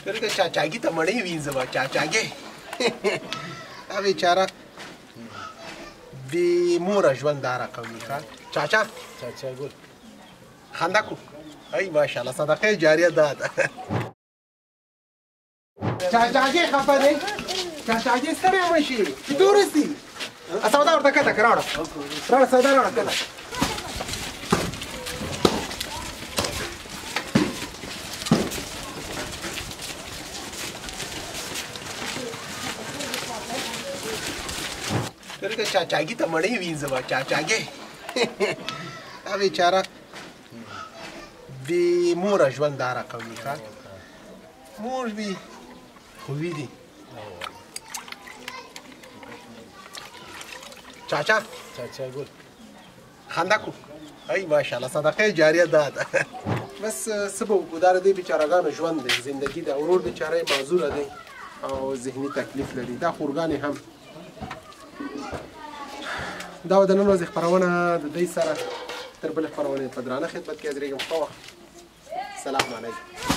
څرګه چاچاګي ته مړۍ وینځم چاچاګي دا بیچاره بې موره ژوند دا رقم وي ښه چاچا ګل خندا کو ای ماشاءالله صدقه جاریه ده چاچاګي خفه دی چاچاګي ستړی مه شي چې دور رسي سودا ورته کته که راوړه سودا راوړه کته څرګه چاچاګي ته مړۍ وینځم چاچاګي دا بیچاره بې موره ژوند دا رقم وي ښه مور وي خو وي دي چاچا ګل خندا کو ای ماشاءالله صدقه جاریه ده بس څه به وکړو دا د دې بیچارهګانو ژوند دی زندګي ده ورور بیچاره یې معذوره دی او ذهني تکلیف لري دا خورګانې هم دا د نن ورځې خپرونه د دوی سره تر بلې خپرونې په درانه خدمت کې حاضرېږم ښه وخت سلام علیکم